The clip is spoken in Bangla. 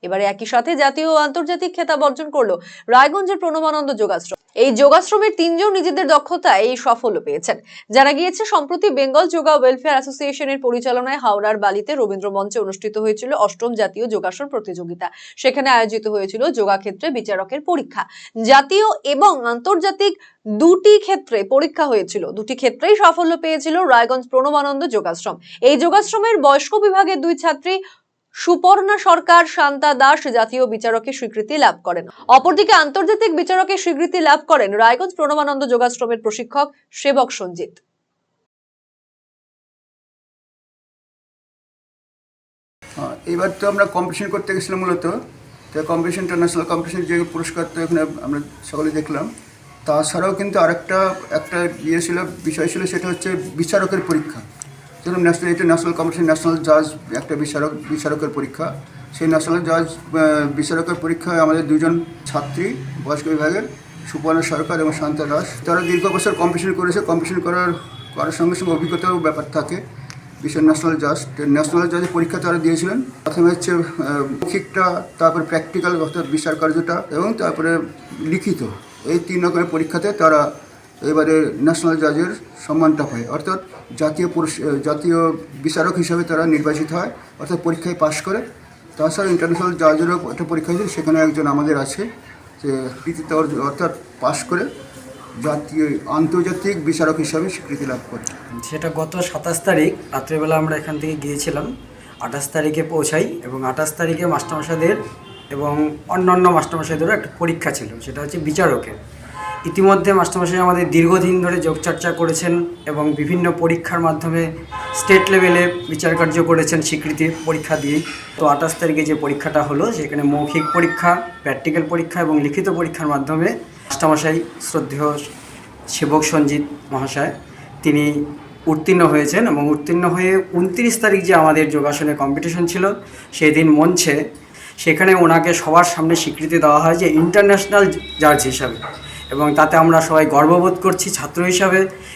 এবারে একই সাথে জাতীয় ও আন্তর্জাতিক খেতাব অর্জন করলো রায়গঞ্জের প্রণবানন্দ যোগাশ্রম। এই যোগাশ্রমের 3 জন নিজেদের দক্ষতায় এই সাফল্য পেয়েছেন। জানা গিয়েছে, সম্প্রতি বেঙ্গল যোগা ওয়েলফেয়ার অ্যাসোসিয়েশনের পরিচালনায় হাওড়ার বালিতে রবীন্দ্র মঞ্চে অনুষ্ঠিত হয়েছিল 8ম জাতীয় যোগাসন প্রতিযোগিতা। সেখানে আয়োজিত হয়েছিল যোগা ক্ষেত্রে বিচারকের পরীক্ষা। জাতীয় এবং আন্তর্জাতিক দুটি ক্ষেত্রে পরীক্ষা হয়েছিল। দুটি ক্ষেত্রেই সাফল্য পেয়েছিল রায়গঞ্জ প্রণবানন্দ যোগাশ্রম। এই যোগাশ্রমের বয়স্ক বিভাগের 2 ছাত্রী সুপর্ণা সরকার, শান্তা দাস জাতীয় বিচারকের স্বীকৃতি লাভ করেন। অপরদিকে আন্তর্জাতিক বিচারকের স্বীকৃতি লাভ করেন রায়গঞ্জ প্রণবানন্দ যোগাশ্রমের প্রশিক্ষক সেবক সঞ্জিত। এবার তো আমরা কম্পিটিশন করতে গেছিলাম মূলত, তো কম্পিটিশনটা ন্যাশনাল কম্পিটিশন যে পুরস্কার তো এখানে আমরা সকলে দেখলাম। তাছাড়াও কিন্তু আরেকটা ছিল, বিষয় ছিল, সেটা হচ্ছে বিচারকের পরীক্ষা। যেরকম ন্যাশনাল কম্পিটিশন, ন্যাশনাল জাজ একটা বিচারকের পরীক্ষা। সেই ন্যাশনাল জাজ বিচারকের পরীক্ষায় আমাদের 2 জন ছাত্রী বয়স্ক বিভাগের, সুপর্ণা সরকার এবং শান্তা দাস, তারা দীর্ঘ বছর কম্পিটিশন করেছে। কম্পিটিশন করার সঙ্গে সঙ্গে অভিজ্ঞতাও ব্যাপার থাকে। বিশ্বের ন্যাশনাল জাজের পরীক্ষা তারা দিয়েছিলেন। প্রথমে হচ্ছে মৌখিকটা, তারপরে প্র্যাকটিক্যাল অর্থাৎ বিচার কার্যটা, এবং তারপরে লিখিত। এই 3 রকমের পরীক্ষাতে তারা এবারে ন্যাশনাল জাজের সম্মানটা পায়, অর্থাৎ জাতীয় বিচারক হিসাবে তারা নির্বাচিত হয়, অর্থাৎ পরীক্ষায় পাশ করে। তাছাড়া ইন্টারন্যাশনাল জাজেরও একটা পরীক্ষা হয়েছে, সেখানে একজন আমাদের আছে যে কৃতিত্ব অর্থাৎ পাশ করে আন্তর্জাতিক বিচারক হিসাবে স্বীকৃতি লাভ করে। সেটা গত 27 তারিখ রাত্রেবেলা আমরা এখান থেকে গিয়েছিলাম। 28 তারিখে পৌঁছাই এবং 28 তারিখে মাস্টারমশাইদের এবং অন্যান্য মাস্টারমশাইদেরও একটা পরীক্ষা ছিল, সেটা হচ্ছে বিচারকের। ইতিমধ্যে মাস্টারমশাই আমাদের দীর্ঘদিন ধরে যোগচর্চা করেছেন এবং বিভিন্ন পরীক্ষার মাধ্যমে স্টেট লেভেলে বিচার কার্য করেছেন স্বীকৃতির পরীক্ষা দিয়েই। তো 28 তারিখে যে পরীক্ষাটা হলো, সেখানে মৌখিক পরীক্ষা, প্র্যাকটিক্যাল পরীক্ষা এবং লিখিত পরীক্ষার মাধ্যমে মাস্টারমশাই শ্রদ্ধেয় সেবক সঞ্জিত মহাশয় তিনি উত্তীর্ণ হয়েছেন। এবং উত্তীর্ণ হয়ে 29 তারিখ যে আমাদের যোগাসনের কম্পিটিশন ছিল, সেই দিন মঞ্চে সেখানে ওনাকে সবার সামনে স্বীকৃতি দেওয়া হয় যে ইন্টারন্যাশনাল জাজ হিসাবে, এবং তাতে আমরা সবাই গর্ববোধ করছি ছাত্র হিসাবে।